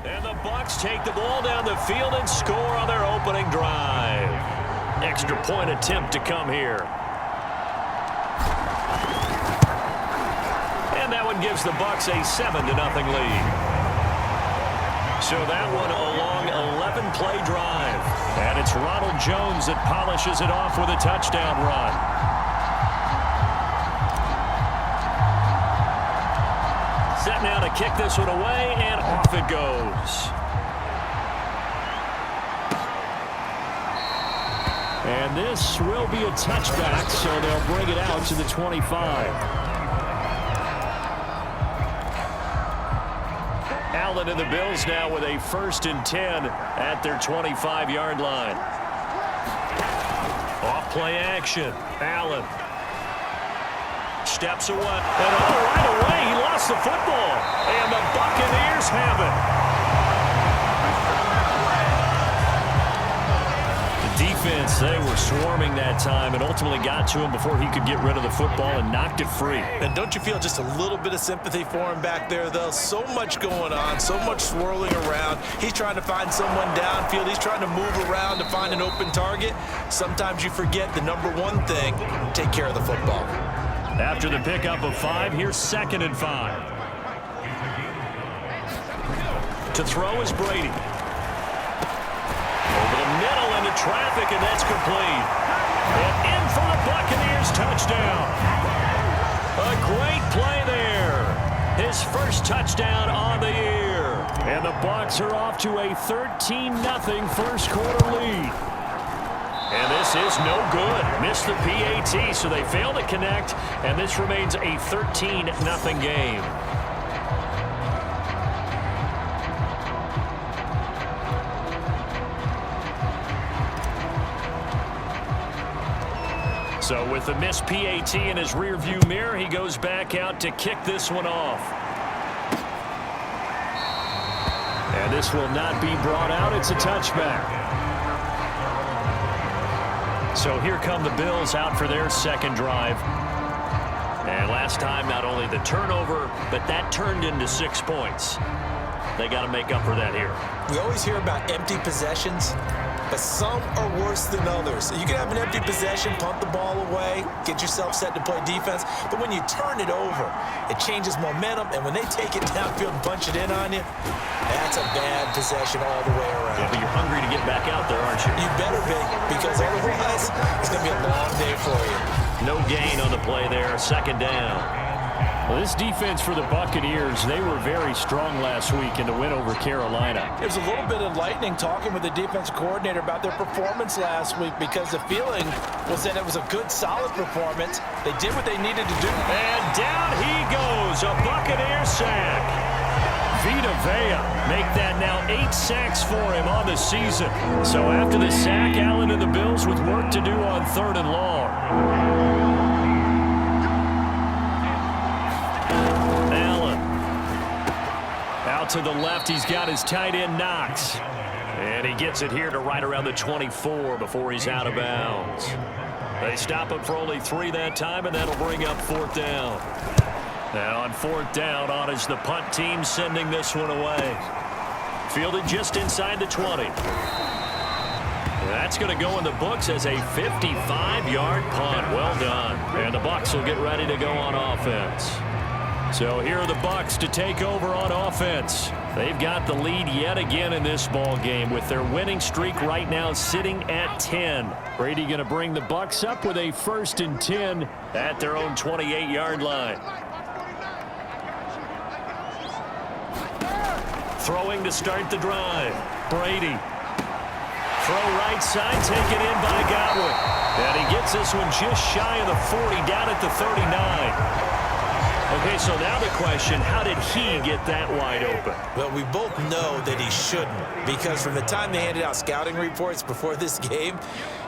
And the Bucs take the ball down the field and score on their opening drive. Extra point attempt to come here. And that one gives the Bucs a 7-0 lead. So that one a long 11-play drive. And it's Ronald Jones that polishes it off with a touchdown run. Set now to kick this one away, and off it goes. And this will be a touchback, so they'll bring it out to the 25. Allen and the Bills now with a 1st and 10 at their 25-yard line. Off play action. Allen steps away. And right away he lost the football. And the Buccaneers have it. Defense, they were swarming that time and ultimately got to him before he could get rid of the football and knocked it free. And don't you feel just a little bit of sympathy for him back there, though? So much going on, so much swirling around. He's trying to find someone downfield. He's trying to move around to find an open target. Sometimes you forget the number one thing, take care of the football. After the pickup of 5, here's 2nd and 5. To throw is Brady. Middle into traffic, and that's complete. And in for the Buccaneers touchdown. A great play there. His first touchdown on the year. And the Bucs are off to a 13-0 first quarter lead. And this is no good. Missed the PAT, so they fail to connect, and this remains a 13-0 game. So with the missed PAT in his rearview mirror, he goes back out to kick this one off. And this will not be brought out. It's a touchback. So here come the Bills out for their second drive. And last time, not only the turnover, but that turned into 6 points. They got to make up for that here. We always hear about empty possessions, but some are worse than others. You can have an empty possession, punt the ball away, get yourself set to play defense, but when you turn it over, it changes momentum, and when they take it downfield and punch it in on you, that's a bad possession all the way around. Yeah, but you're hungry to get back out there, aren't you? You better be, because otherwise, it's going to be a long day for you. No gain on the play there, 2nd down. Well, this defense for the Buccaneers, they were very strong last week in the win over Carolina. It was a little bit enlightening talking with the defensive coordinator about their performance last week, because the feeling was that it was a good, solid performance. They did what they needed to do. And down he goes, a Buccaneer sack. Vita Vea make that now 8 sacks for him on the season. So after the sack, Allen and the Bills with work to do on 3rd and long. To the left, he's got his tight end Knox. And he gets it here to right around the 24 before he's out of bounds. They stop him for only 3 that time, and that'll bring up 4th down. Now on 4th down, on is the punt team sending this one away. Fielded just inside the 20. That's going to go in the books as a 55-yard punt. Well done. And the Bucs will get ready to go on offense. So here are the Bucs to take over on offense. They've got the lead yet again in this ball game with their winning streak right now sitting at 10. Brady going to bring the Bucs up with a 1st and 10 at their own 28-yard line. Throwing to start the drive. Brady. Throw right side, taken in by Godwin. And he gets this one just shy of the 40, down at the 39. Okay, so now the question, how did he get that wide open? Well, we both know that he shouldn't, because from the time they handed out scouting reports before this game,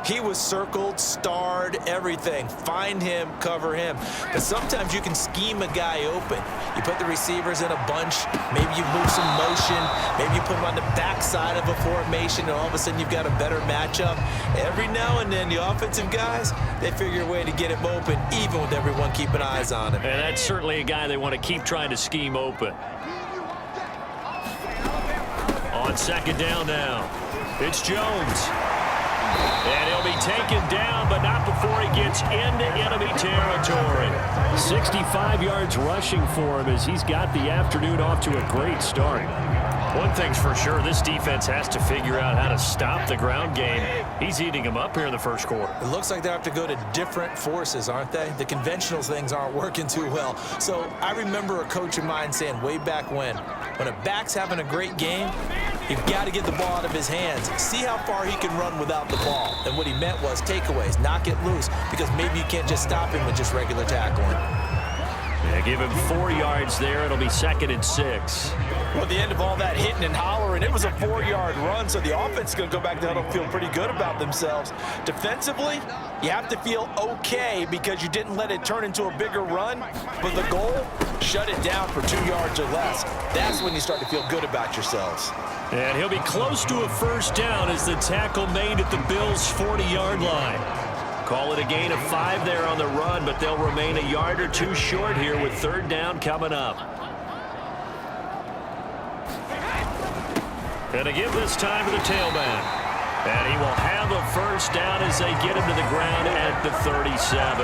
he was circled, starred, everything. Find him, cover him. But sometimes you can scheme a guy open. You put the receivers in a bunch, maybe you move some motion, maybe you put them on the backside of a formation, and all of a sudden you've got a better matchup. Every now and then, the offensive guys, they figure a way to get him open, even with everyone keeping eyes on him. And that's certainly a guy they want to keep trying to scheme open. on second down now. It's Jones. And he'll be taken down, but not before he gets into enemy territory. 65 yards rushing for him as he's got the afternoon off to a great start. One thing's for sure, this defense has to figure out how to stop the ground game. He's eating them up here in the first quarter. It looks like they have to go to different forces, aren't they? The conventional things aren't working too well. So I remember a coach of mine saying way back when a back's having a great game, you've got to get the ball out of his hands. See how far he can run without the ball. And what he meant was takeaways, knock it loose, because maybe you can't just stop him with just regular tackling. Yeah, give him 4 yards there. It'll be 2nd and 6. Well, at the end of all that hitting and hollering, it was a 4-yard run, so the offense is going to go back there and feel pretty good about themselves. Defensively, you have to feel okay because you didn't let it turn into a bigger run, but the goal, shut it down for 2 yards or less. That's when you start to feel good about yourselves. And he'll be close to a first down as the tackle made at the Bills' 40-yard line. Call it a gain of 5 there on the run, but they'll remain a yard or 2 short here with 3rd down coming up. And a give this time to the tailback. And he will have a first down as they get him to the ground at the 37.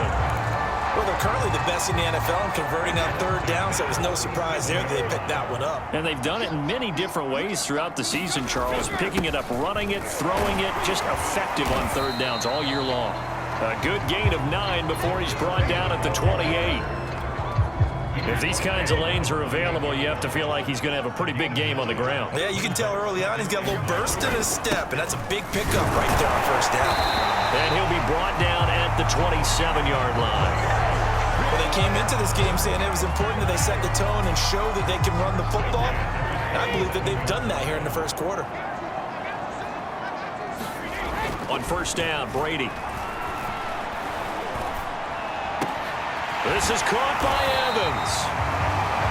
Well, they're currently the best in the NFL in converting on 3rd down, so it was no surprise there that they picked that one up. And they've done it in many different ways throughout the season, Charles. Picking it up, running it, throwing it, just effective on 3rd downs all year long. A good gain of 9 before he's brought down at the 28. If these kinds of lanes are available, you have to feel like he's going to have a pretty big game on the ground. Yeah, you can tell early on he's got a little burst in his step, and that's a big pickup right there on 1st down. And he'll be brought down at the 27-yard line. Well, they came into this game saying it was important that they set the tone and show that they can run the football. And I believe that they've done that here in the first quarter. On 1st down, Brady. This is caught by Evans.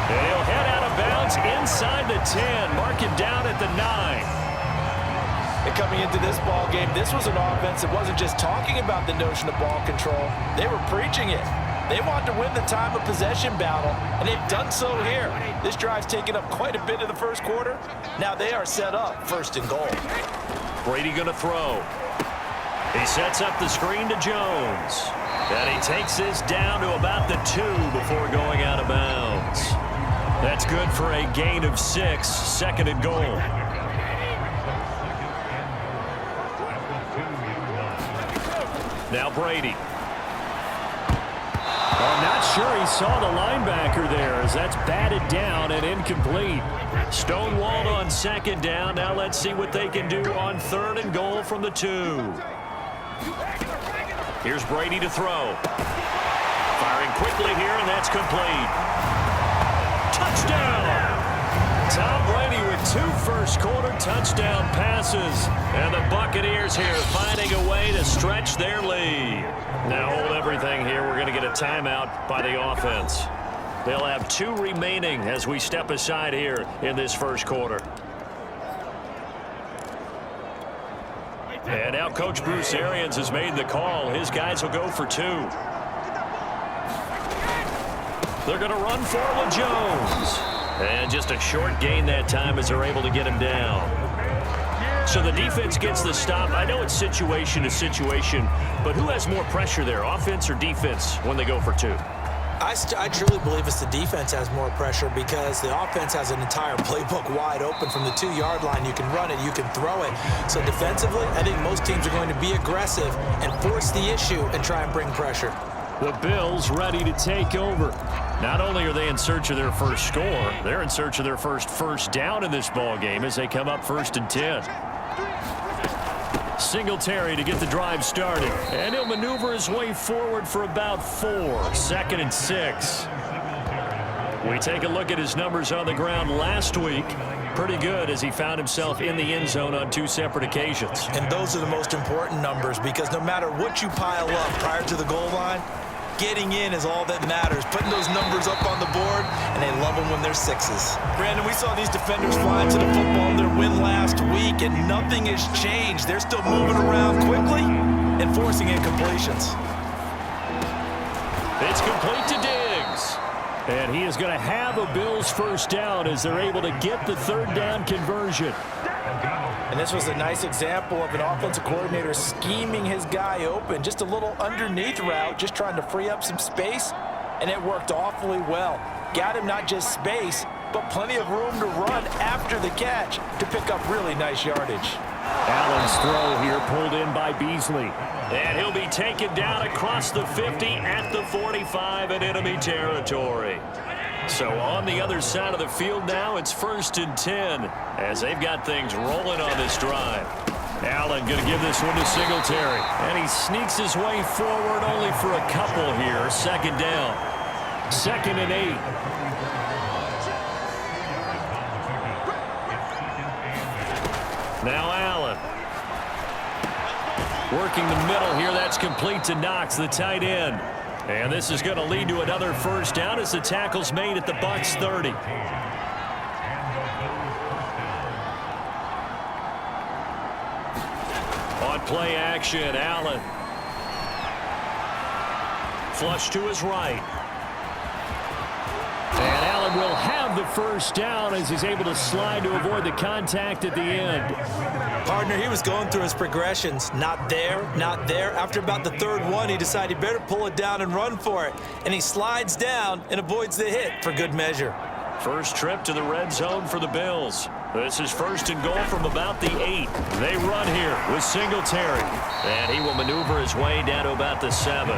And he'll head out of bounds inside the 10. Mark him down at the 9. And coming into this ball game, this was an offense that wasn't just talking about the notion of ball control. They were preaching it. They wanted to win the time of possession battle, and they've done so here. This drive's taken up quite a bit of the first quarter. Now they are set up 1st and goal. Brady going to throw. He sets up the screen to Jones. And he takes this down to about the 2 before going out of bounds. That's good for a gain of 6, 2nd and goal. Now Brady. I'm not sure he saw the linebacker there as that's batted down and incomplete. Stonewalled on 2nd down. Now let's see what they can do on 3rd and goal from the 2. Here's Brady to throw. Firing quickly here, and that's complete. Touchdown! Tom Brady with 2 first-quarter touchdown passes. And the Buccaneers here finding a way to stretch their lead. Now hold everything here. We're going to get a timeout by the offense. They'll have 2 remaining as we step aside here in this first quarter. And now Coach Bruce Arians has made the call. His guys will go for 2. They're going to run forward with Jones. And just a short gain that time as they're able to get him down. So the defense gets the stop. I know it's situation to situation, but who has more pressure there, offense or defense, when they go for 2? I truly believe it's the defense has more pressure because the offense has an entire playbook wide open from the 2-yard line. You can run it, you can throw it. So defensively, I think most teams are going to be aggressive and force the issue and try and bring pressure. The Bills ready to take over. Not only are they in search of their first score, they're in search of their first down in this ball game as they come up 1st and 10. Singletary to get the drive started. And he'll maneuver his way forward for about 4. 2nd and 6. We take a look at his numbers on the ground last week. Pretty good as he found himself in the end zone on 2 separate occasions. And those are the most important numbers because no matter what you pile up prior to the goal line, getting in is all that matters. Putting those numbers up on the board, and they love them when they're 6s. Brandon, we saw these defenders fly into the football in their win last week, and nothing has changed. They're still moving around quickly and forcing incompletions. It's complete to Diggs. And he is going to have a Bills first down as they're able to get the 3rd down conversion. And this was a nice example of an offensive coordinator scheming his guy open. Just a little underneath route, just trying to free up some space, and it worked awfully well. Got him not just space, but plenty of room to run after the catch to pick up really nice yardage. Allen's throw here pulled in by Beasley. And he'll be taken down across the 50 at the 45 in enemy territory. So on the other side of the field now, it's 1st and 10 as they've got things rolling on this drive. Allen going to give this one to Singletary. And he sneaks his way forward only for a couple here. 2nd down. 2nd and 8. Now Allen. Working the middle here. That's complete to Knox, the tight end. And this is going to lead to another 1st down as the tackle's made at the Bucs 30. On play action, Allen. Flush to his right. And Allen will have the 1st down as he's able to slide to avoid the contact at the end. Partner, he was going through his progressions. Not there, not there. After about the 3rd one, he decided he better pull it down and run for it. And he slides down and avoids the hit for good measure. First trip to the red zone for the Bills. This is 1st and goal from about the 8. They run here with Singletary. And he will maneuver his way down to about the 7.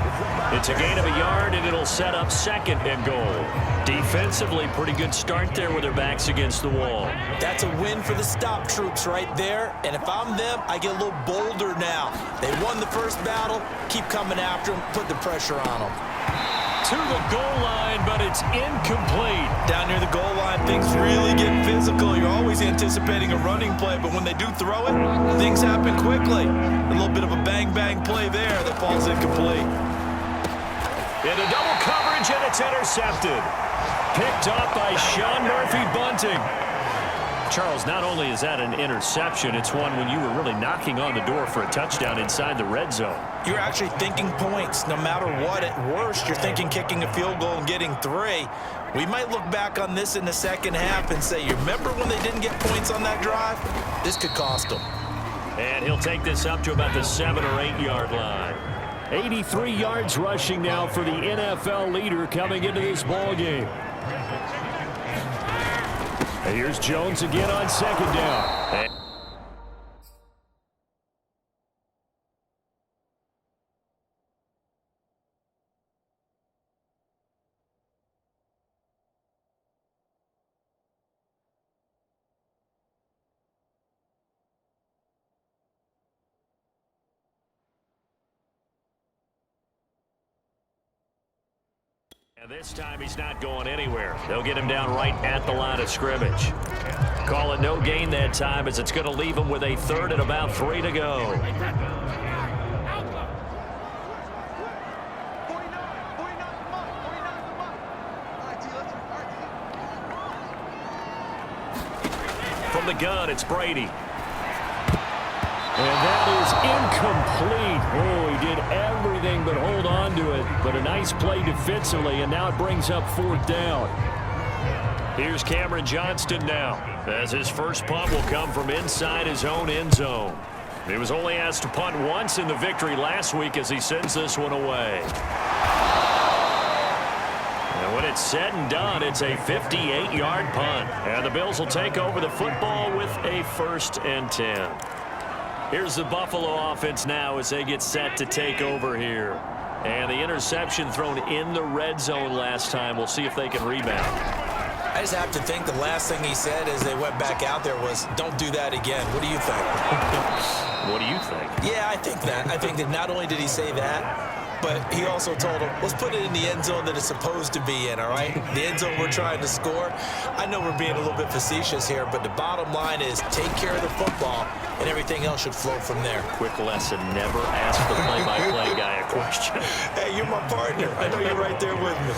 It's a gain of a yard, and it'll set up 2nd and goal. Defensively, pretty good start there with their backs against the wall. That's a win for the stop troops right there. And if I'm them, I get a little bolder now. They won the first battle. Keep coming after them. Put the pressure on them. To the goal line, but it's incomplete. Down near the goal line, things really get physical. You're always anticipating a running play, but when they do throw it, things happen quickly. A little bit of a bang-bang play there that falls incomplete. Into double coverage, and it's intercepted. Picked up by Sean Murphy-Bunting. Charles, not only is that an interception, it's one when you were really knocking on the door for a touchdown inside the red zone. You're actually thinking points. No matter what, at worst, you're thinking kicking a field goal and getting 3. We might look back on this in the second half and say, you remember when they didn't get points on that drive? This could cost them. And he'll take this up to about the 7 or 8 yard line. 83 yards rushing now for the NFL leader coming into this ball game. And here's Jones again on 2nd down. And this time he's not going anywhere. They'll get him down right at the line of scrimmage. Call it no gain that time as it's going to leave him with a 3rd and about 3 to go. From the gun, it's Brady. And that is incomplete. Oh, he did everything but hold on to it. But a nice play defensively, and now it brings up 4th down. Here's Cameron Johnston now, as his first punt will come from inside his own end zone. He was only asked to punt once in the victory last week as he sends this one away. And when it's said and done, it's a 58-yard punt. And the Bills will take over the football with a 1st and 10. Here's the Buffalo offense now as they get set to take over here. And the interception thrown in the red zone last time. We'll see if they can rebound. I just have to think the last thing he said as they went back out there was, don't do that again. What do you think? What do you think? Yeah, I think that. I think that not only did he say that, but he also told him, let's put it in the end zone that it's supposed to be in, all right? The end zone we're trying to score. I know we're being a little bit facetious here, but the bottom line is take care of the football, and everything else should flow from there. Quick lesson, never ask the play-by-play guy a question. Hey, you're my partner. I know you're right there with me.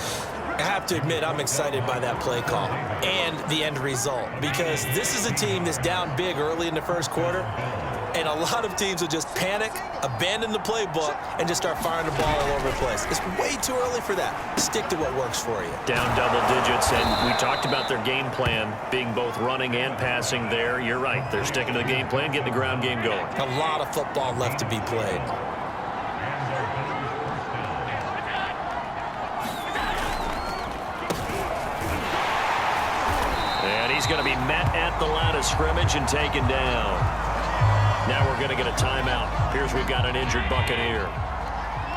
I have to admit, I'm excited by that play call and the end result, because this is a team that's down big early in the first quarter. And a lot of teams will just panic, abandon the playbook, and just start firing the ball all over the place. It's way too early for that. Stick to what works for you. Down double digits, and we talked about their game plan being both running and passing there. You're right. They're sticking to the game plan, getting the ground game going. A lot of football left to be played. And he's going to be met at the line of scrimmage and taken down. Now we're going to get a timeout. Appears we've got an injured Buccaneer.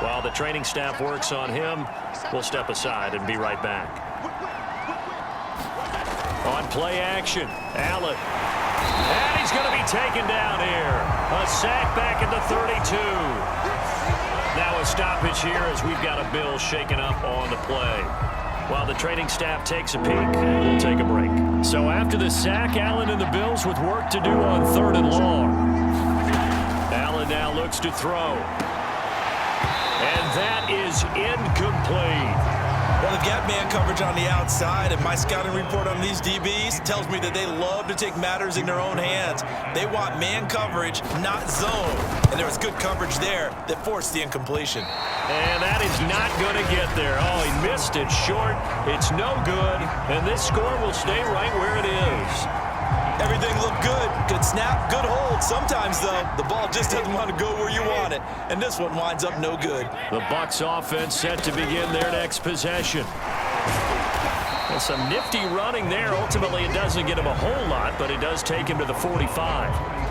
While the training staff works on him, we'll step aside and be right back. On play action, Allen. And he's going to be taken down here. A sack back at the 32. Now a stoppage here as we've got a Bill shaken up on the play. While the training staff takes a peek, we'll take a break. So after the sack, Allen and the Bills with work to do on 3rd and long. Allen now looks to throw. And that is incomplete. Well, they've got man coverage on the outside, and my scouting report on these DBs tells me that they love to take matters in their own hands. They want man coverage, not zone. And there was good coverage there that forced the incompletion. And that is not going to get there. Oh, he missed it short. It's no good. And this score will stay right where it is. Everything looked good. Good snap, good hold. Sometimes, though, the ball just doesn't want to go where you want it. And this one winds up no good. The Bucs offense set to begin their next possession. Well, some nifty running there. Ultimately, it doesn't get him a whole lot, but it does take him to the 45.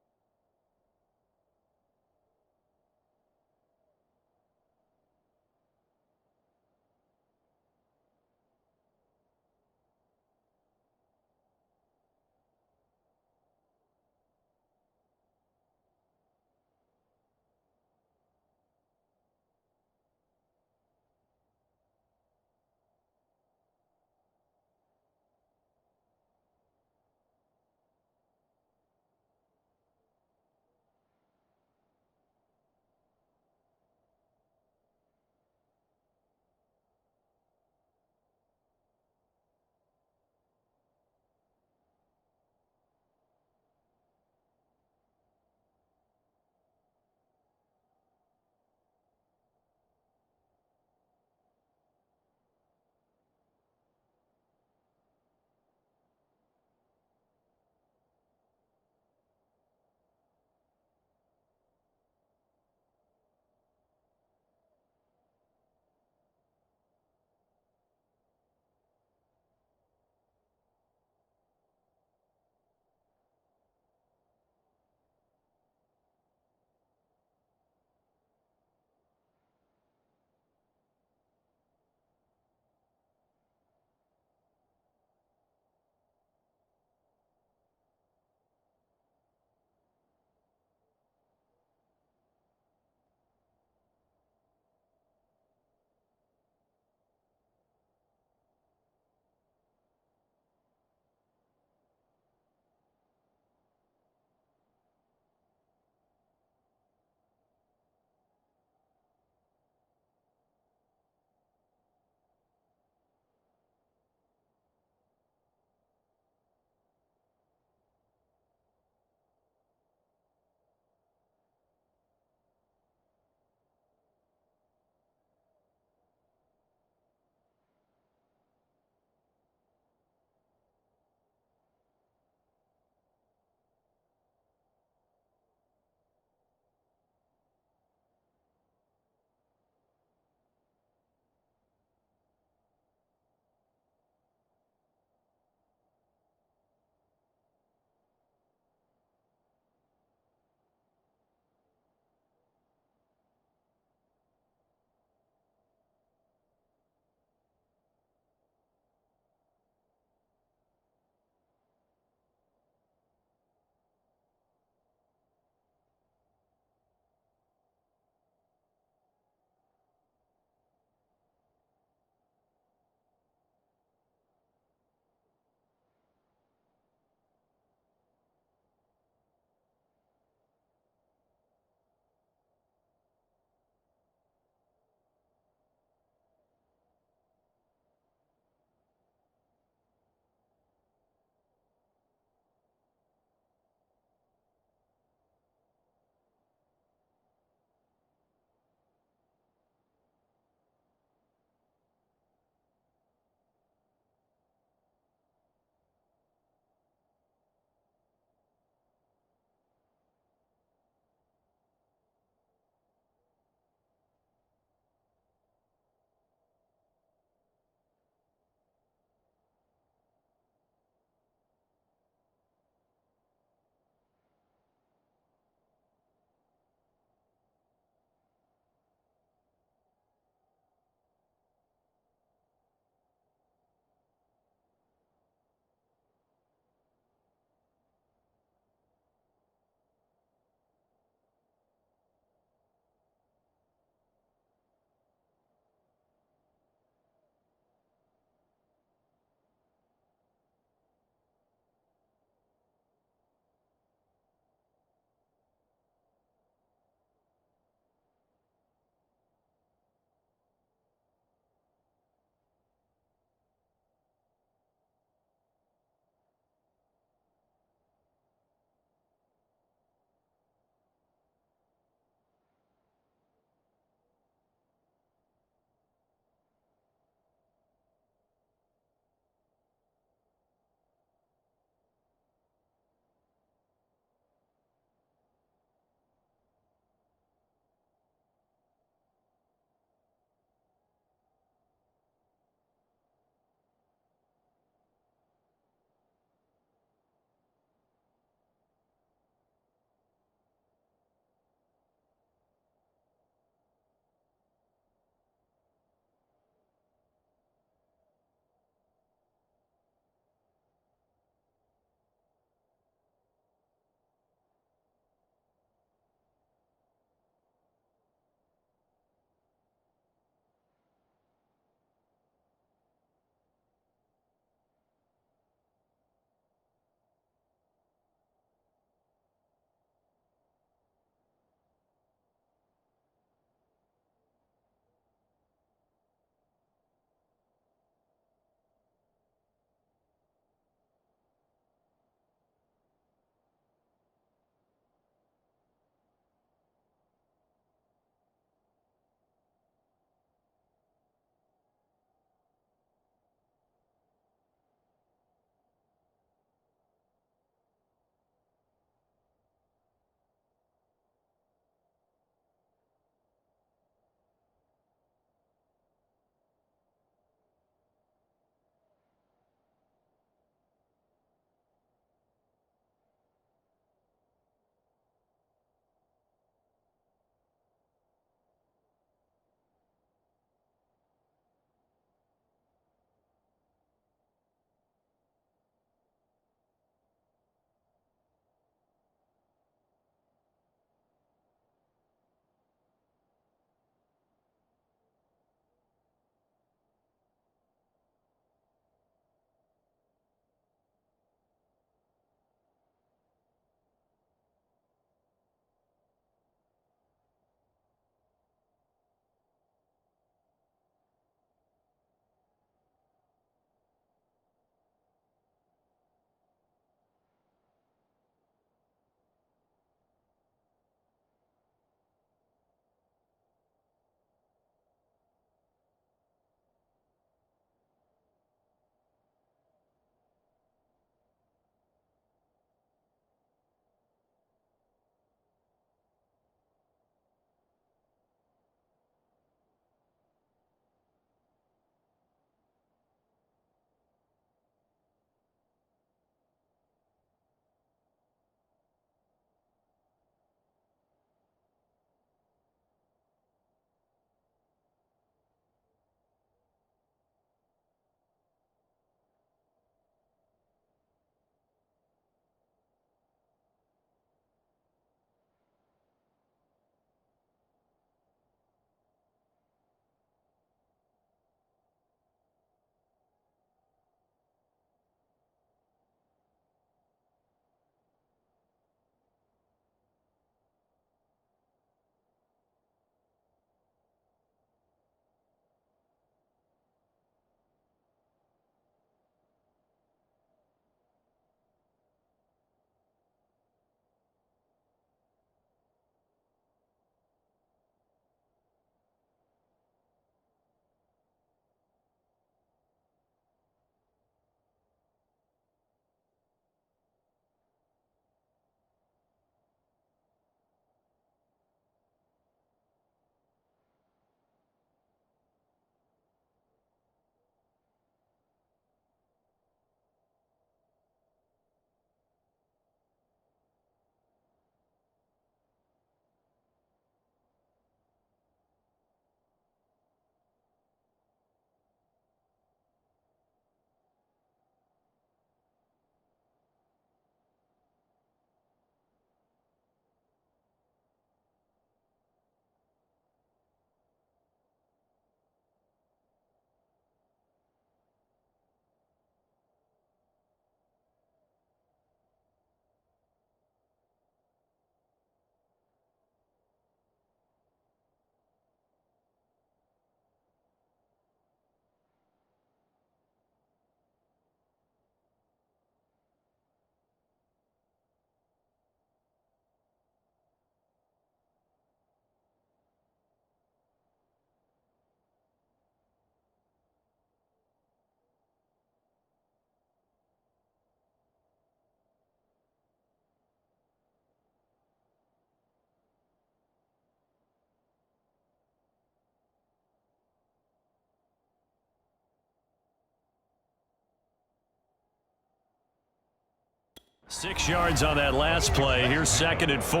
6 yards on that last play. Here's 2nd and 4.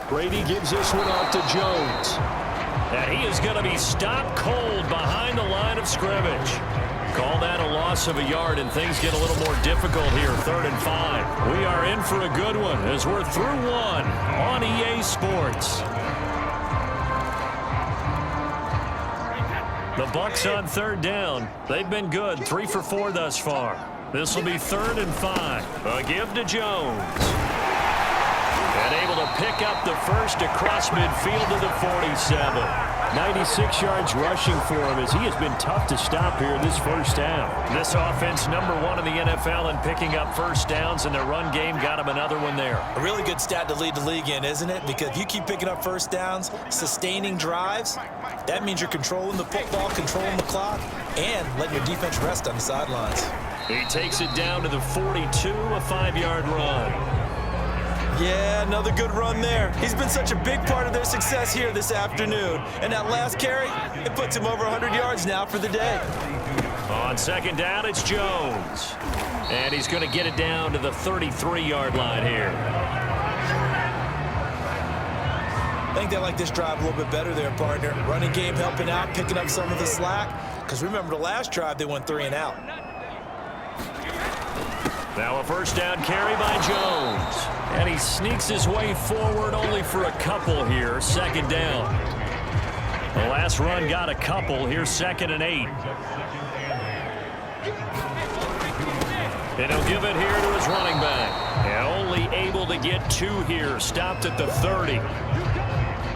Brady gives this one off to Jones. And he is going to be stopped cold behind the line of scrimmage. Call that a loss of a yard, and things get a little more difficult here. 3rd and 5. We are in for a good one as we're through one on EA Sports. The Bucs on 3rd down. They've been good. 3 for 4 thus far. This will be 3rd and 5. A give to Jones. And able to pick up the first across midfield to the 47. 96 yards rushing for him as he has been tough to stop here in this first half. This offense #1 in the NFL in picking up first downs, and their run game got him another one there. A really good stat to lead the league in, isn't it? Because if you keep picking up first downs, sustaining drives, that means you're controlling the football, controlling the clock, and letting your defense rest on the sidelines. He takes it down to the 42, a 5-yard run. Yeah, another good run there. He's been such a big part of their success here this afternoon. And that last carry, it puts him over 100 yards now for the day. On 2nd down, it's Jones. And he's going to get it down to the 33-yard line here. I think they like this drive a little bit better there, partner. Running game helping out, picking up some of the slack. Because remember, the last drive, they went 3 and out. Now a first down carry by Jones. And he sneaks his way forward only for a couple here. 2nd down. The last run got a couple. Here's 2nd and 8. And he'll give it here to his running back. And only able to get 2 here. Stopped at the 30.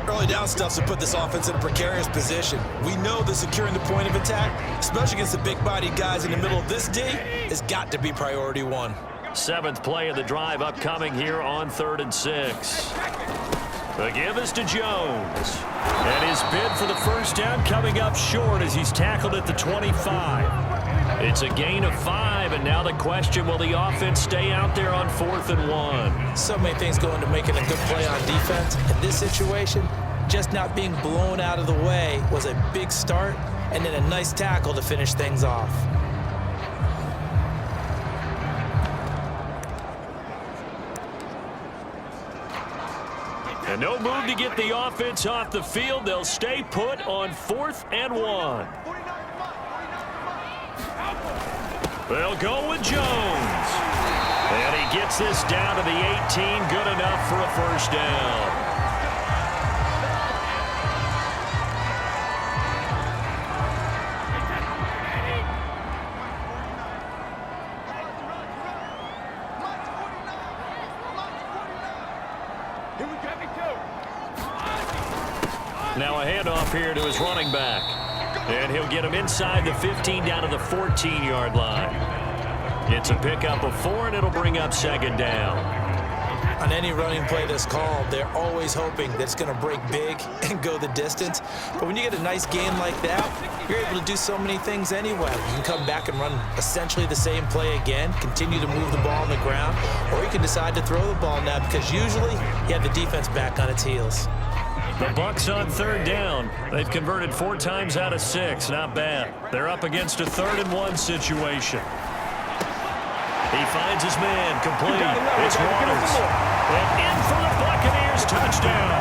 Early down stuff's to put this offense in a precarious position. We know that securing the point of attack, especially against the big-bodied guys in the middle of this D, has got to be priority 1. 7th play of the drive upcoming here on 3rd and 6. The give is to Jones. And his bid for the first down coming up short as he's tackled at the 25. It's a gain of 5, and now the question, will the offense stay out there on 4th and 1? So many things go into making a good play on defense. In this situation, just not being blown out of the way was a big start, and then a nice tackle to finish things off. And no move to get the offense off the field. They'll stay put on 4th and 1. They'll go with Jones. And he gets this down to the 18. Good enough for a first down. Now a handoff here to his running back. And he'll get him inside the 15 down to the 14-yard line. It's a pickup of 4, and it'll bring up 2nd down. On any running play that's called, they're always hoping that it's going to break big and go the distance. But when you get a nice gain like that, you're able to do so many things anyway. You can come back and run essentially the same play again, continue to move the ball on the ground, or you can decide to throw the ball now because usually you have the defense back on its heels. The Bucs on 3rd down. They've converted 4 times out of 6. Not bad. They're up against a 3rd and 1 situation. He finds his man. Complete. It's Waters. And in for the Buccaneers. Touchdown.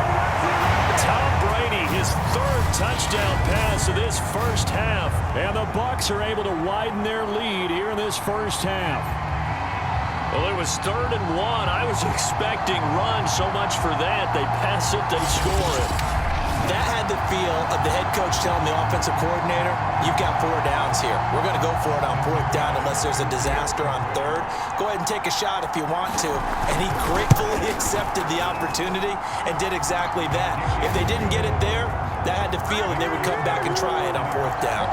Tom Brady, his 3rd touchdown pass of this first half. And the Bucs are able to widen their lead here in this first half. Well, it was 3rd and 1. I was expecting run, so much for that. They pass it, they score it. That had the feel of the head coach telling the offensive coordinator, you've got 4 downs here. We're going to go for it on 4th down unless there's a disaster on 3rd. Go ahead and take a shot if you want to. And he gratefully accepted the opportunity and did exactly that. If they didn't get it there, that had the feel that they would come back and try it on 4th down.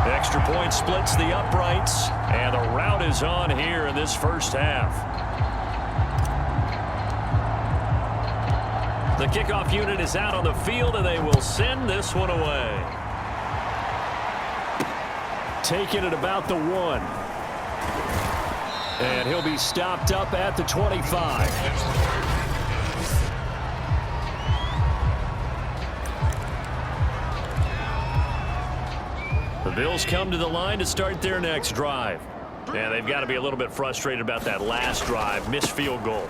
Extra point splits the uprights, and the route is on here in this first half. The kickoff unit is out on the field, and they will send this one away. Taking it about the 1. And he'll be stopped up at the 25. Bills come to the line to start their next drive. And they've got to be a little bit frustrated about that last drive, missed field goal.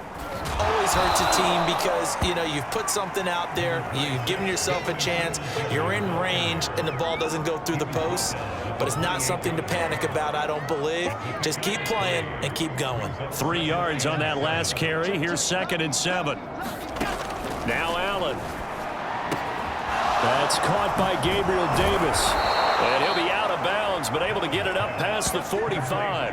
Always hurts a team because, you know, you've put something out there, you've given yourself a chance, you're in range, and the ball doesn't go through the posts. But it's not something to panic about, I don't believe. Just keep playing and keep going. 3 yards on that last carry. Here's 2nd and 7. Now Allen. That's caught by Gabriel Davis. And he'll be out of bounds, but able to get it up past the 45.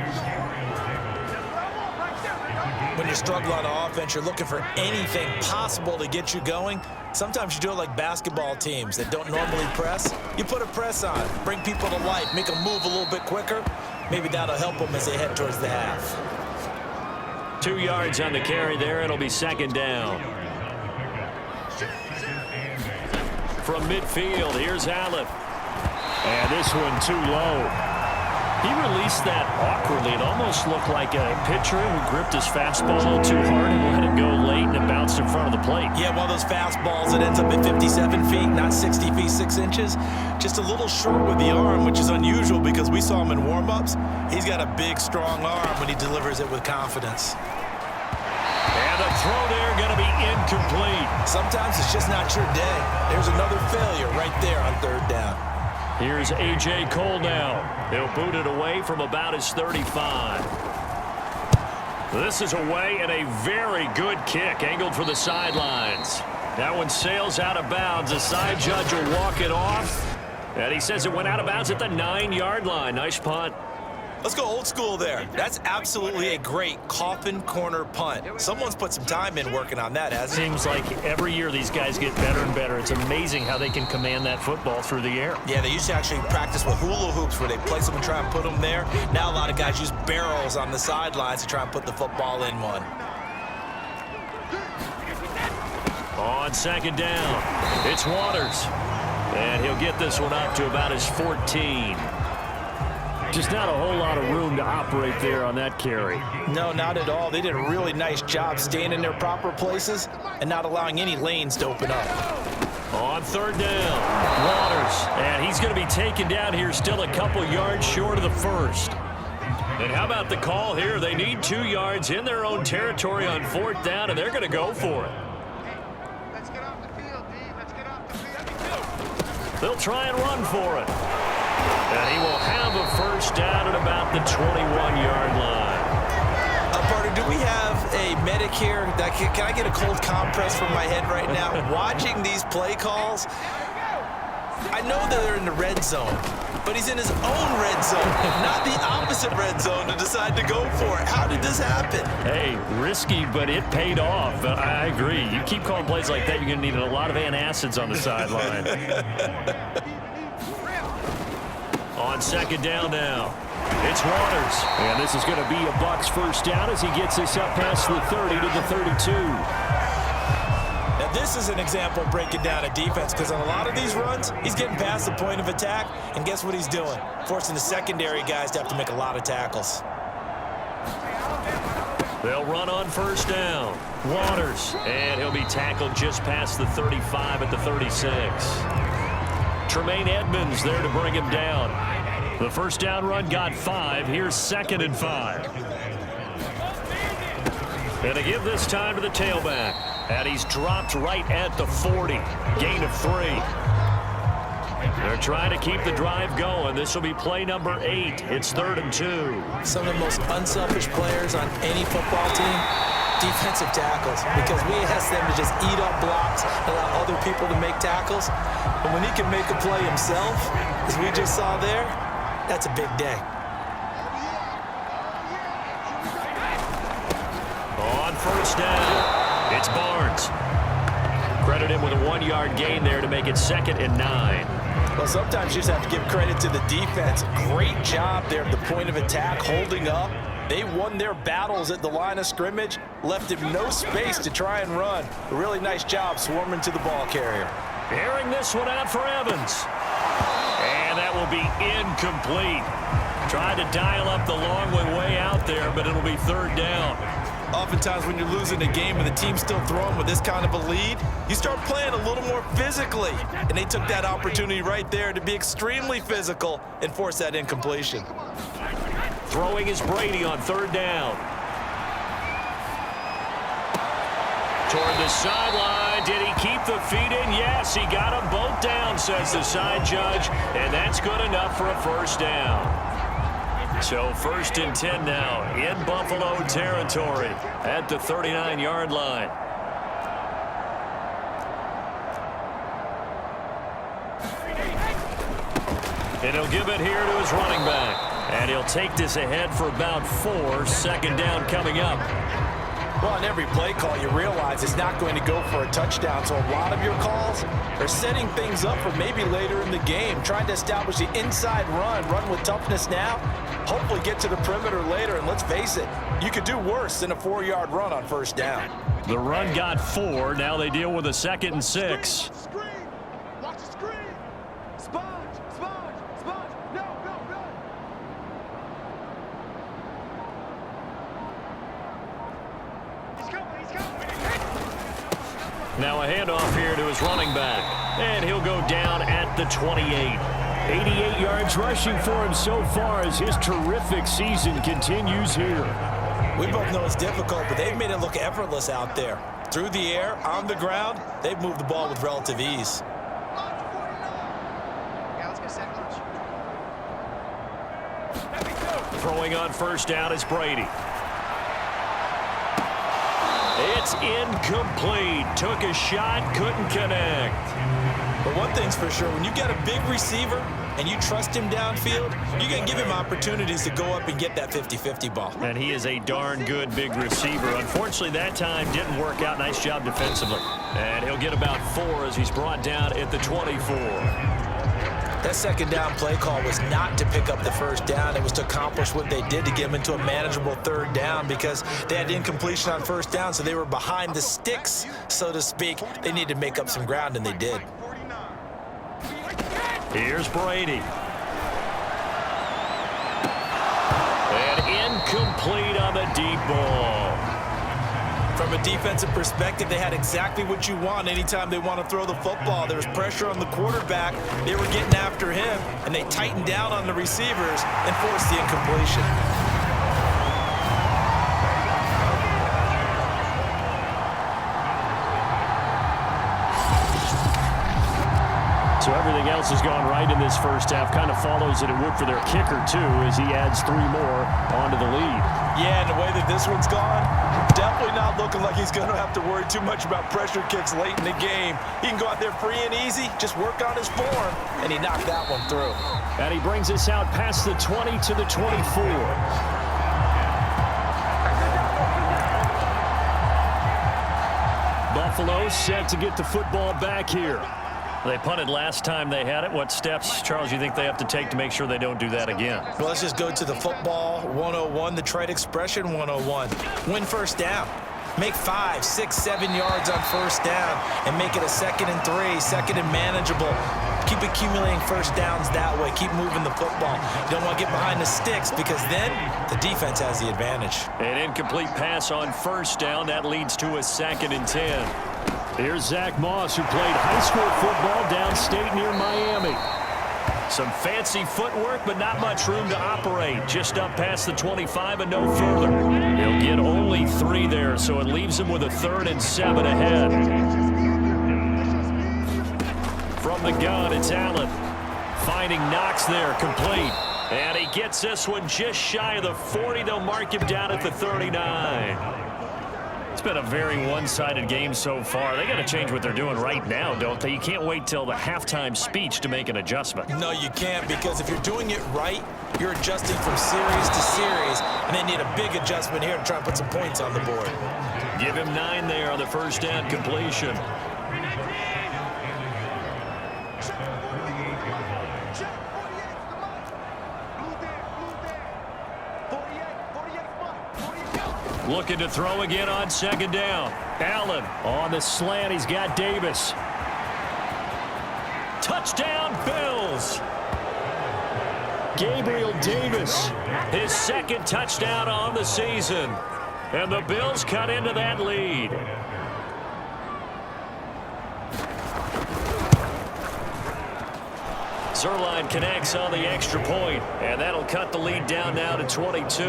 When you struggle on offense, you're looking for anything possible to get you going. Sometimes you do it like basketball teams that don't normally press. You put a press on, bring people to life, make them move a little bit quicker. Maybe that'll help them as they head towards the half. 2 yards on the carry there. It'll be 2nd down. From midfield, here's Allen. And this one too low. He released that awkwardly. It almost looked like a pitcher who gripped his fastball a little too hard and let it go late, and it bounced in front of the plate. Yeah, one of those fastballs that ends up at 57 feet, not 60 feet, 6 inches. Just a little short with the arm, which is unusual because we saw him in warm-ups. He's got a big, strong arm when he delivers it with confidence. And the throw there going to be incomplete. Sometimes it's just not your day. There's another failure right there on 3rd down. Here's A.J. Cole now. He'll boot it away from about his 35. This is away and a very good kick angled for the sidelines. That one sails out of bounds. The side judge will walk it off. And he says it went out of bounds at the 9-yard line. Nice punt. Let's go old school there. That's absolutely a great coffin corner punt. Someone's put some time in working on that, hasn't he? Seems like every year these guys get better and better. It's amazing how they can command that football through the air. Yeah, they used to actually practice with hula hoops where they place them and try and put them there. Now a lot of guys use barrels on the sidelines to try and put the football in one. On 2nd down, it's Waters. And he'll get this one up to about his 14. Just not a whole lot of room to operate there on that carry. No, not at all. They did a really nice job staying in their proper places and not allowing any lanes to open up. On 3rd down, Waters. And he's going to be taken down here still a couple yards short of the 1st. And how about the call here? They need 2 yards in their own territory on 4th down, and they're going to go for it. They'll try and run for it. And he will have a 1st down at about the 21-yard line. Partner, do we have a medic here? Can I get a cold compress from my head right now? Watching these play calls, I know that they're in the red zone, but he's in his own red zone, not the opposite red zone to decide to go for it. How did this happen? Hey, risky, but it paid off. I agree. You keep calling plays like that, you're going to need a lot of antacids on the sideline. On 2nd down now, it's Waters. And this is going to be a Bucs 1st down as he gets this up past the 30 to the 32. Now this is an example of breaking down a defense because on a lot of these runs, he's getting past the point of attack, and guess what he's doing? Forcing the secondary guys to have to make a lot of tackles. They'll run on 1st down. Waters, and he'll be tackled just past the 35 at the 36. Tremaine Edmonds there to bring him down. The 1st down run got 5. Here's 2nd and 5. And they give this time to the tailback. And he's dropped right at the 40. Gain of 3. They're trying to keep the drive going. This will be play number 8. It's 3rd and 2. Some of the most unselfish players on any football team, defensive tackles, because we ask them to just eat up blocks, allow other people to make tackles. But when he can make a play himself, as we just saw there, that's a big day. On 1st down, it's Barnes. Credit him with a 1-yard gain there to make it 2nd and 9. Well, sometimes you just have to give credit to the defense. Great job there at the point of attack, holding up. They won their battles at the line of scrimmage, left him no space to try and run. A really nice job swarming to the ball carrier. Airing this one out for Evans. And that will be incomplete. Tried to dial up the long way out there, but it'll be 3rd down. Oftentimes when you're losing a game and the team's still throwing with this kind of a lead, you start playing a little more physically. And they took that opportunity right there to be extremely physical and force that incompletion. Throwing is Brady on third down. Toward the sideline. Did he keep the feet in? Yes, he got them both down, says the side judge. And that's good enough for a first down. So 1st and 10 now in Buffalo territory at the 39-yard line. And he'll give it here to his running back. And he'll take this ahead for about 4. 2nd down coming up. Well, on every play call, you realize it's not going to go for a touchdown. So a lot of your calls are setting things up for maybe later in the game, trying to establish the inside run with toughness now, hopefully get to the perimeter later. And let's face it, you could do worse than a 4-yard run on 1st down. The run got 4. Now they deal with a 2nd and 6. Screen. Watch the screen. Sponge. No. He's coming. Now a handoff here to his running back. And he'll go down at the 28. 88 yards rushing for him so far as his terrific season continues here. We both know it's difficult, but they've made it look effortless out there. Through the air, on the ground, they've moved the ball with relative ease. Throwing on 1st down is Brady. It's incomplete. Took a shot, couldn't connect. But one thing's for sure, when you got a big receiver and you trust him downfield, you can give him opportunities to go up and get that 50-50 ball. And he is a darn good big receiver. Unfortunately, that time didn't work out. Nice job defensively. And he'll get about 4 as he's brought down at the 24. That 2nd down play call was not to pick up the 1st down. It was to accomplish what they did to get them into a manageable 3rd down because they had incompletion on 1st down, so they were behind the sticks, so to speak. They needed to make up some ground, and they did. Here's Brady. And incomplete on the deep ball. From a defensive perspective, they had exactly what you want anytime they want to throw the football. There was pressure on the quarterback. They were getting after him, and they tightened down on the receivers and forced the incompletion. So everything else has gone right in this 1st half. Kind of follows that it would for their kicker, too, as he adds 3 more onto the lead. Yeah, and the way that this one's gone, definitely not looking like he's going to have to worry too much about pressure kicks late in the game. He can go out there free and easy, just work on his form, and he knocked that one through. And he brings us out past the 20 to the 24. Buffalo set to get the football back here. They punted last time they had it. What steps, Charles, you think they have to take to make sure they don't do that again? Well, let's just go to the football 101, the trade expression 101. Win 1st down. Make 5, 6, 7 yards on 1st down and make it a 2nd and 3, 2nd and manageable. Keep accumulating 1st downs that way. Keep moving the football. You don't want to get behind the sticks because then the defense has the advantage. An incomplete pass on 1st down. That leads to a 2nd and 10. Here's Zach Moss, who played high school football downstate near Miami. Some fancy footwork, but not much room to operate. Just up past the 25 and no further. He'll get only 3 there, so it leaves him with a 3rd and 7 ahead. From the gun, it's Allen. Finding Knox there, complete. And he gets this one just shy of the 40. They'll mark him down at the 39. It's been a very one-sided game so far. They got to change what they're doing right now, don't they? You can't wait till the halftime speech to make an adjustment. No, you can't, because if you're doing it right, you're adjusting from series to series, and they need a big adjustment here to try and put some points on the board. Give him 9 there on the 1st down completion. Looking to throw again on 2nd down. Allen on the slant. He's got Davis. Touchdown, Bills. Gabriel Davis, his 2nd touchdown on the season. And the Bills cut into that lead. Zerline connects on the extra point, and that'll cut the lead down now to 22.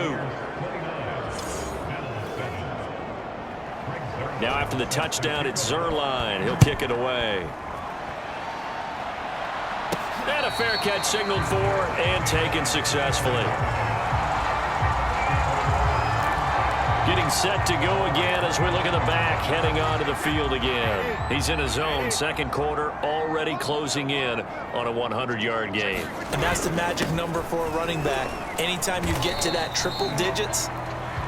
Now after the touchdown, it's Zerline. He'll kick it away. And a fair catch signaled for and taken successfully. Getting set to go again as we look at the back, heading onto the field again. He's in his zone, second quarter, already closing in on a 100-yard game. And that's the magic number for a running back. Anytime you get to that triple digits,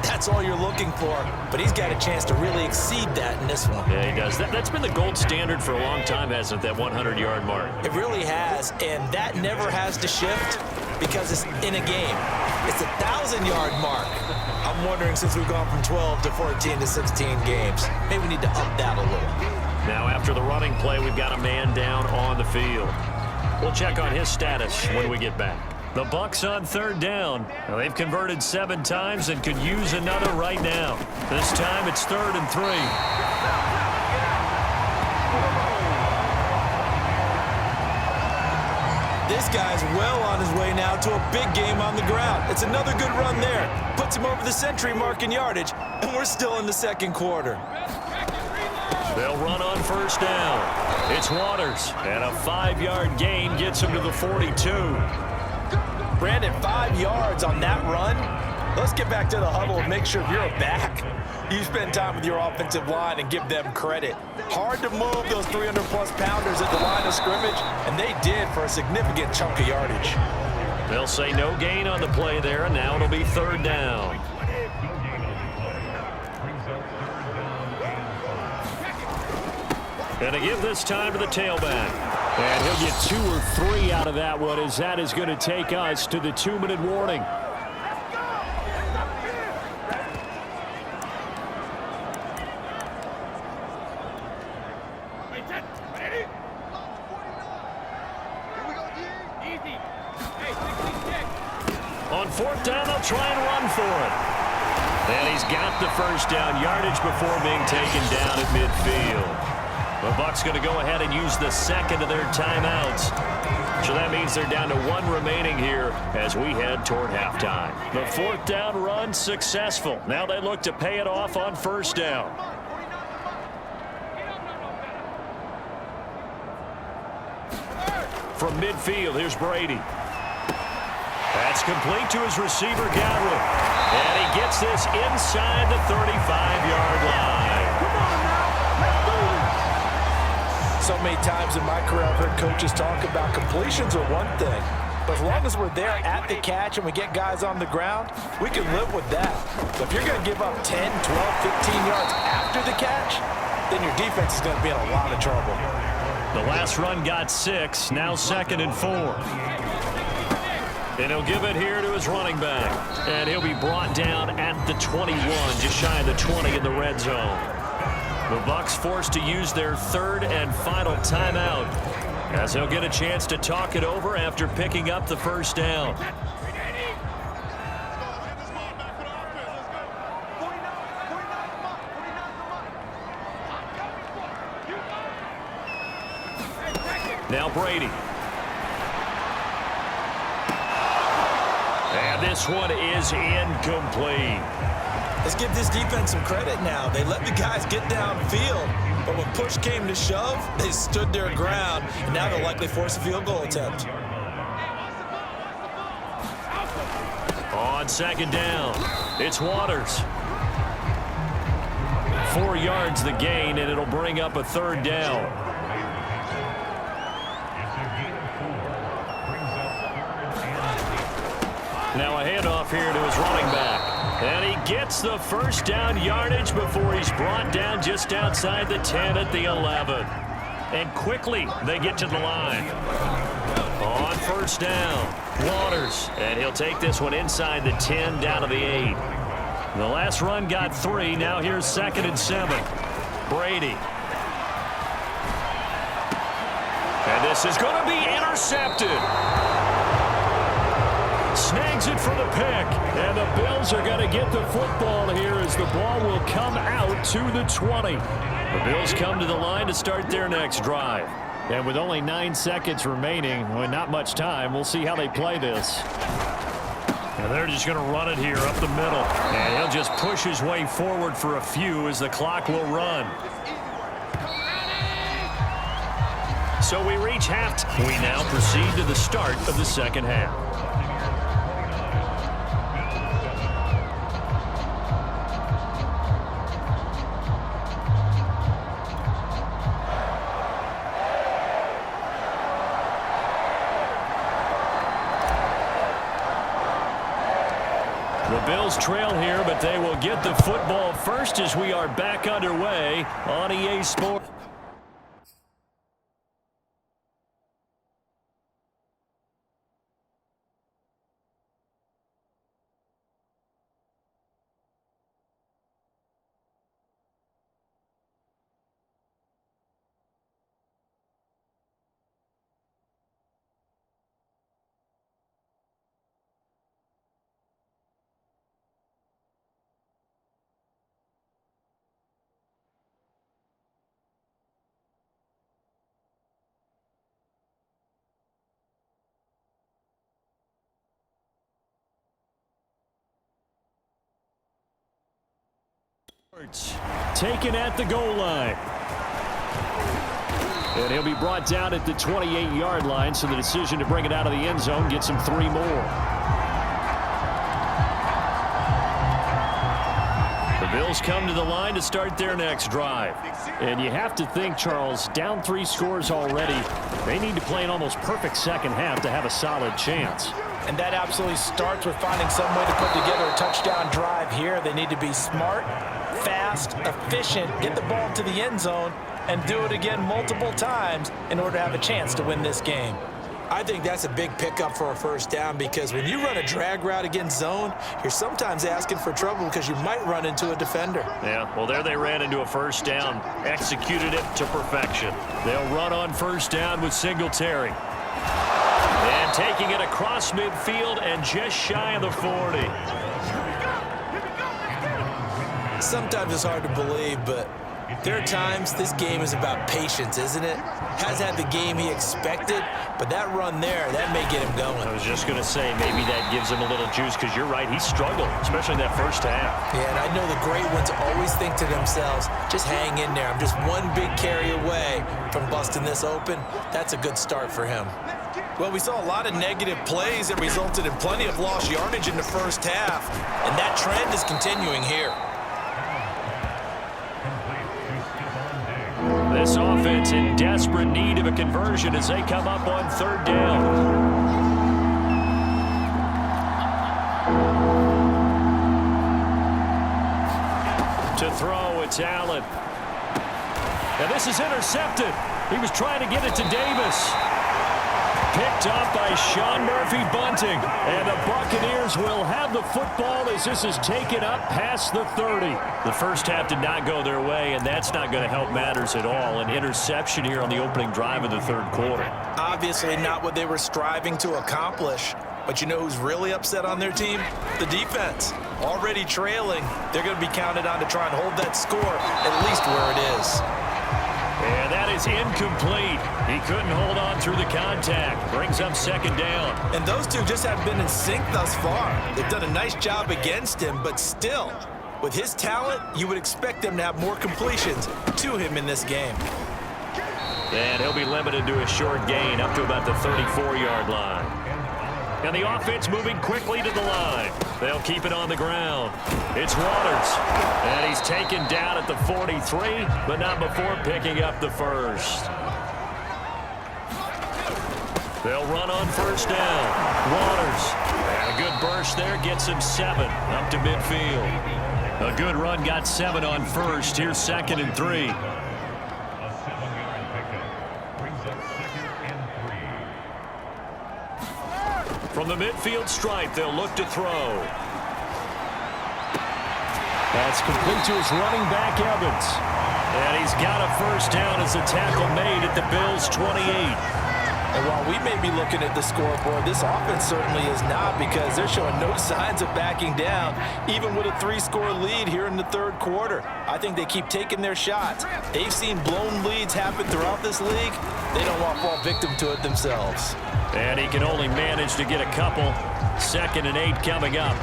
that's all you're looking for. But he's got a chance to really exceed that in this one. Yeah, he does. That's been the gold standard for a long time, hasn't it, that 100-yard mark? It really has, and that never has to shift because it's in a game. It's a 1,000-yard mark. I'm wondering, since we've gone from 12 to 14 to 16 games, maybe we need to up that a little. Now after the running play, we've got a man down on the field. We'll check on his status when we get back. The Bucs on third down. Now, they've converted 7 times and could use another right now. This time it's 3rd and 3. This guy's well on his way now to a big game on the ground. It's another good run there. Puts him over the century mark in yardage, and we're still in the second quarter. They'll run on first down. It's Waters, and a 5-yard gain gets him to the 42. Brandon, 5 yards on that run. Let's get back to the huddle and make sure if you're a back, you spend time with your offensive line and give them credit. Hard to move those 300-plus pounders at the line of scrimmage, and they did for a significant chunk of yardage. They'll say no gain on the play there, and now it'll be 3rd down. And to give this time to the tailback. And he'll get 2 or 3 out of that one, as that is going to take us to the 2-minute warning. On 4th down, they'll try and run for it. And he's got the first down yardage before being taken down at midfield. The Bucs going to go ahead and use the second of their timeouts. So that means they're down to 1 remaining here as we head toward halftime. The 4th down run successful. Now they look to pay it off on first down. From midfield, here's Brady. That's complete to his receiver, Godwin. And he gets this inside the 35-yard line. So many times in my career, I've heard coaches talk about completions are one thing, but as long as we're there at the catch and we get guys on the ground, we can live with that. But if you're going to give up 10, 12, 15 yards after the catch, then your defense is going to be in a lot of trouble. The last run got 6, now 2nd and 4. And he'll give it here to his running back. And he'll be brought down at the 21, just shy of the 20 in the red zone. The Bucs forced to use their 3rd and final timeout, as they'll get a chance to talk it over after picking up the first down. Now Brady. And this one is incomplete. Let's give this defense some credit now. They let the guys get downfield, but when push came to shove, they stood their ground, and now they'll likely force a field goal attempt. On 2nd down, it's Waters. 4 yards the gain, and it'll bring up a 3rd down. Now a handoff here to his running back. And he gets the first down yardage before he's brought down just outside the 10 at the 11. And quickly they get to the line. On first down, Waters. And he'll take this one inside the 10 down to the 8. The last run got 3. Now here's 2nd and 7. Brady. And this is going to be intercepted. Snags it for the pick, and the Bills Bills are going to get the football here as the ball will come out to the 20. The Bills come to the line to start their next drive. And with only 9 seconds remaining, well, not much time, we'll see how they play this. And they're just going to run it here up the middle. And he'll just push his way forward for a few as the clock will run. So we reach halftime. We now proceed to the start of the second half. The Bills trail here, but they will get the football first as we are back underway on EA Sports. Taken at the goal line. And he'll be brought down at the 28-yard line, so the decision to bring it out of the end zone gets him 3 more. The Bills come to the line to start their next drive. And you have to think, Charles, down 3 scores already. They need to play an almost perfect second half to have a solid chance. And that absolutely starts with finding some way to put together a touchdown drive here. They need to be smart, fast, efficient, get the ball to the end zone, and do it again multiple times in order to have a chance to win this game. I think that's a big pickup for a first down because when you run a drag route against zone, you're sometimes asking for trouble because you might run into a defender. Yeah, well, there they ran into a first down, executed it to perfection. They'll run on first down with Singletary. And taking it across midfield and just shy of the 40. Sometimes it's hard to believe, but there are times this game is about patience, isn't it? Has had the game he expected, but that run there, that may get him going. I was just going to say, maybe that gives him a little juice because you're right, he struggled, especially in that first half. Yeah, and I know the great ones always think to themselves, just hang in there. I'm just one big carry away from busting this open. That's a good start for him. Well, we saw a lot of negative plays that resulted in plenty of lost yardage in the first half, and that trend is continuing here. This offense in desperate need of a conversion as they come up on third down. To throw, it's Allen. And this is intercepted. He was trying to get it to Davis. Picked up by Sean Murphy-Bunting. And the Buccaneers will have the football as this is taken up past the 30. The first half did not go their way, and that's not going to help matters at all. An interception here on the opening drive of the third quarter. Obviously not what they were striving to accomplish. But you know who's really upset on their team? The defense. Already trailing, they're going to be counted on to try and hold that score at least where it is. And that is incomplete. He couldn't hold on through the contact. Brings up second down. And those two just haven't been in sync thus far. They've done a nice job against him, but still, with his talent, you would expect them to have more completions to him in this game. And he'll be limited to a short gain up to about the 34-yard line. And the offense moving quickly to the line. They'll keep it on the ground. It's Waters. And he's taken down at the 43, but not before picking up the first. They'll run on first down. Waters. And a good burst there gets him 7 up to midfield. A good run got 7 on first. Here's 2nd and 3. From the midfield stripe, they'll look to throw. That's complete to his running back, Evans. And he's got a first down as the tackle made at the Bills' 28. And while we may be looking at the scoreboard, this offense certainly is not, because they're showing no signs of backing down, even with a 3-score lead here in the third quarter. I think they keep taking their shots. They've seen blown leads happen throughout this league. They don't want to fall victim to it themselves. And he can only manage to get a couple. 2nd and 8 coming up.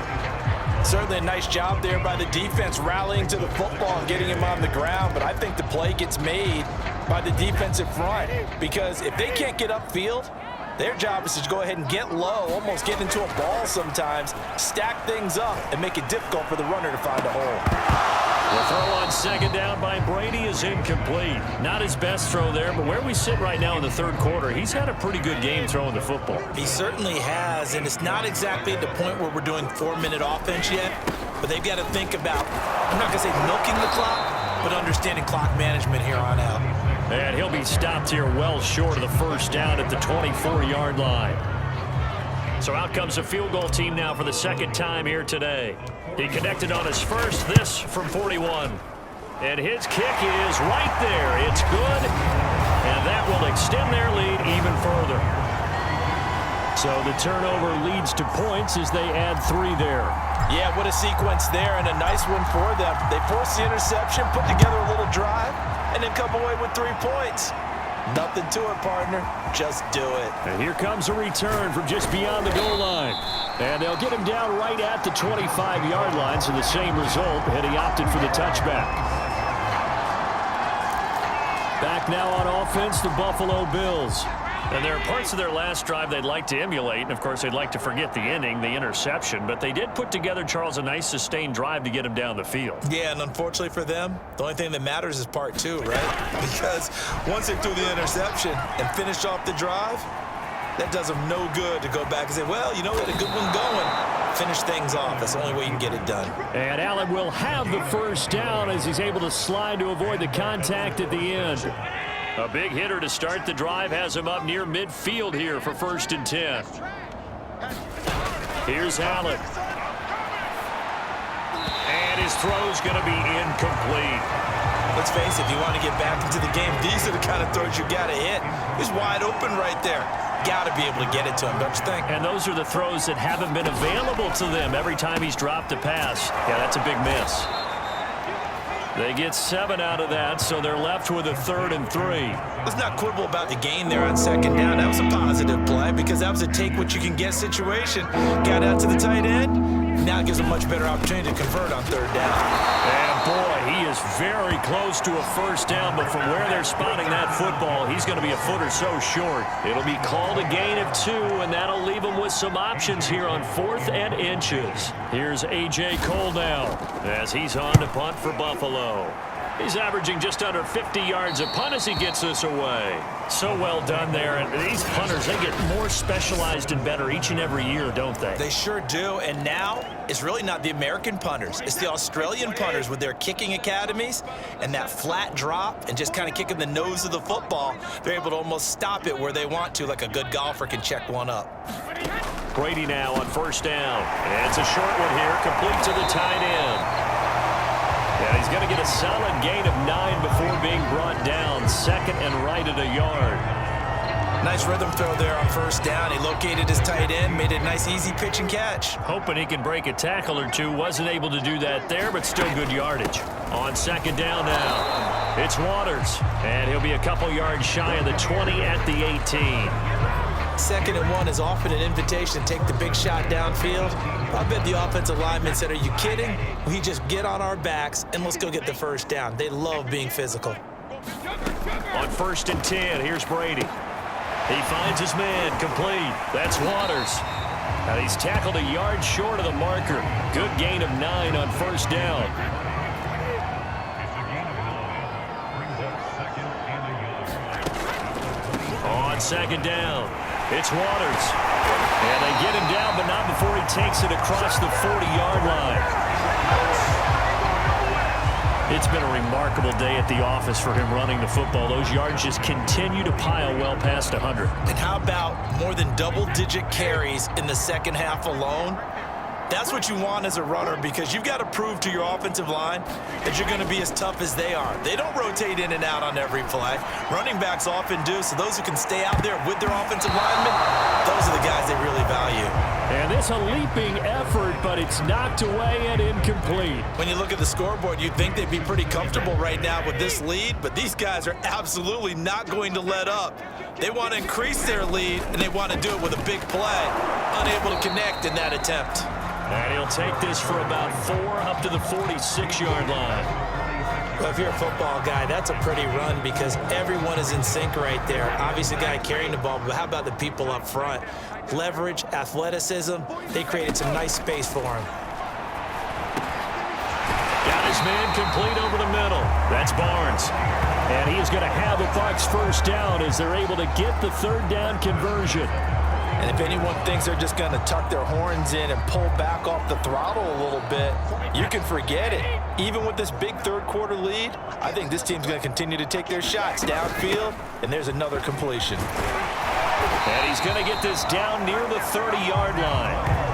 Certainly a nice job there by the defense rallying to the football and getting him on the ground, but I think the play gets made by the defensive front, because if they can't get upfield, their job is to go ahead and get low, almost get into a ball sometimes, stack things up, and make it difficult for the runner to find a hole. The throw on 2nd down by Brady is incomplete. Not his best throw there, but where we sit right now in the third quarter, he's had a pretty good game throwing the football. He certainly has, and it's not exactly at the point where we're doing 4-minute offense yet, but they've got to think about, I'm not going to say milking the clock, but understanding clock management here on out. And he'll be stopped here well short of the first down at the 24-yard line. So out comes the field goal team now for the 2nd time here today. He connected on his first, this from 41. And his kick is right there. It's good, and that will extend their lead even further. So the turnover leads to points as they add 3 there. Yeah, what a sequence there, and a nice one for them. They force the interception, put together a little drive, and then come away with 3 points. Nothing to it, partner. Just do it. And here comes a return from just beyond the goal line. And they'll get him down right at the 25-yard line, so the same result, and he opted for the touchback. Back now on offense, the Buffalo Bills. And there are parts of their last drive they'd like to emulate, and of course they'd like to forget the ending, the interception, but they did put together, Charles, a nice sustained drive to get him down the field. Yeah, and unfortunately for them, the only thing that matters is part 2, right? Because once they threw the interception and finished off the drive, that does them no good to go back and say, well, you know, we had a good one going. Finish things off. That's the only way you can get it done. And Allen will have the first down as he's able to slide to avoid the contact at the end. A big hitter to start the drive has him up near midfield here for 1st and 10. Here's Allen. And his throw's going to be incomplete. Let's face it, if you want to get back into the game, these are the kind of throws you got to hit. He's wide open right there. Got to be able to get it to him, don't you think? And those are the throws that haven't been available to them every time he's dropped a pass. Yeah, that's a big miss. They get 7 out of that, so they're left with a 3rd and 3. Let's not quibble about the gain there on 2nd down. That was a positive play because that was a take-what-you-can-get situation. Got out to the tight end. Now it gives a much better opportunity to convert on 3rd down. And, boy, he is very close to a first down, but from where they're spotting that football, he's going to be a foot or so short. It'll be called a gain of 2, and that'll leave him with some options here on 4th and inches. Here's A.J. Cole now as he's on to punt for Buffalo. He's averaging just under 50 yards a punt as he gets this away. So well done there. And these punters, they get more specialized and better each and every year, don't they? They sure do. And now it's really not the American punters. It's the Australian punters with their kicking academies and that flat drop and just kind of kicking the nose of the football. They're able to almost stop it where they want to, like a good golfer can check one up. Brady now on 1st down. And it's a short one here, complete to the tight end. And he's going to get a solid gain of 9 before being brought down. 2nd and right at a yard. Nice rhythm throw there on 1st down. He located his tight end, made it a nice easy pitch and catch. Hoping he can break a tackle or two. Wasn't able to do that there, but still good yardage. On 2nd down now, it's Waters. And he'll be a couple yards shy of the 20 at the 18. 2nd and 1 is often an invitation to take the big shot downfield. I bet the offensive lineman said, are you kidding? We just get on our backs and let's go get the first down. They love being physical. On 1st and 10, here's Brady. He finds his man, complete. That's Waters. And he's tackled a yard short of the marker. Good gain of 9 on 1st down. On 2nd down, it's Waters. And they get him down, but not before he takes it across the 40-yard line. It's been a remarkable day at the office for him running the football. Those yards just continue to pile well past 100. And how about more than double-digit carries in the 2nd half alone? That's what you want as a runner, because you've got to prove to your offensive line that you're going to be as tough as they are. They don't rotate in and out on every play. Running backs often do, so those who can stay out there with their offensive linemen, those are the guys they really value. And it's a leaping effort, but it's knocked away and incomplete. When you look at the scoreboard, you'd think they'd be pretty comfortable right now with this lead, but these guys are absolutely not going to let up. They want to increase their lead, and they want to do it with a big play. Unable to connect in that attempt. And he'll take this for about 4 up to the 46-yard line. Well, if you're a football guy, that's a pretty run because everyone is in sync right there. Obviously, the guy carrying the ball, but how about the people up front? Leverage, athleticism, they created some nice space for him. Got his man complete over the middle. That's Barnes. And he is going to have the Bucs first down as they're able to get the third down conversion. And if anyone thinks they're just going to tuck their horns in and pull back off the throttle a little bit, you can forget it. Even with this big third-quarter lead, I think this team's going to continue to take their shots downfield, and there's another completion. And he's going to get this down near the 30-yard line.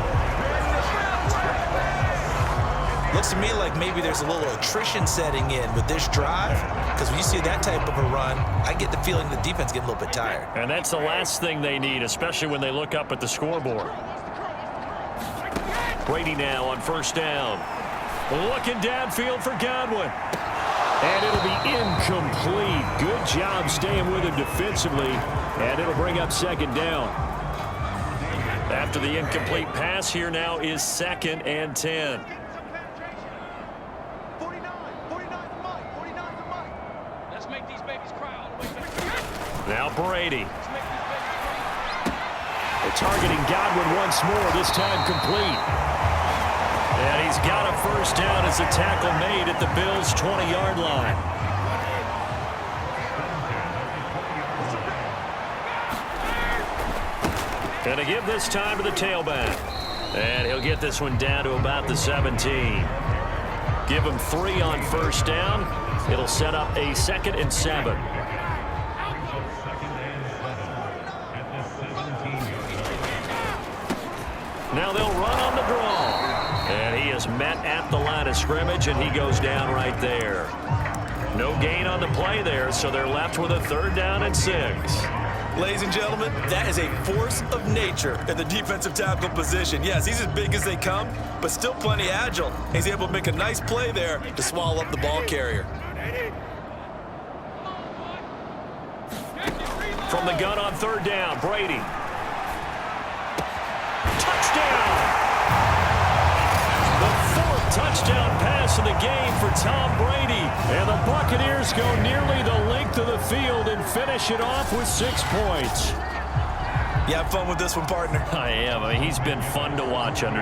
Looks to me like maybe there's a little attrition setting in with this drive, because when you see that type of a run, I get the feeling the defense getting a little bit tired. And that's the last thing they need, especially when they look up at the scoreboard. Brady now on first down. Looking downfield for Godwin. And it'll be incomplete. Good job staying with him defensively, and it'll bring up second down. After the incomplete pass, here now is 2nd and 10. Now Brady. They're targeting Godwin once more, this time complete. And he's got a first down as a tackle made at the Bills' 20-yard line. Going to give this time to the tailback. And he'll get this one down to about the 17. Give him 3 on first down. It'll set up a 2nd and 7. Now they'll run on the draw. And he is met at the line of scrimmage, and he goes down right there. No gain on the play there, so they're left with a 3rd down and 6. Ladies and gentlemen, that is a force of nature in the defensive tackle position. Yes, he's as big as they come, but still plenty agile. He's able to make a nice play there to swallow up the ball carrier. From the gun on 3rd down, Brady. Touchdown! The 4th touchdown pass of the game for Tom Brady. And the Buccaneers go nearly the length of the field and finish it off with 6 points. You have fun with this one, partner? I am. I mean, he's been fun to watch under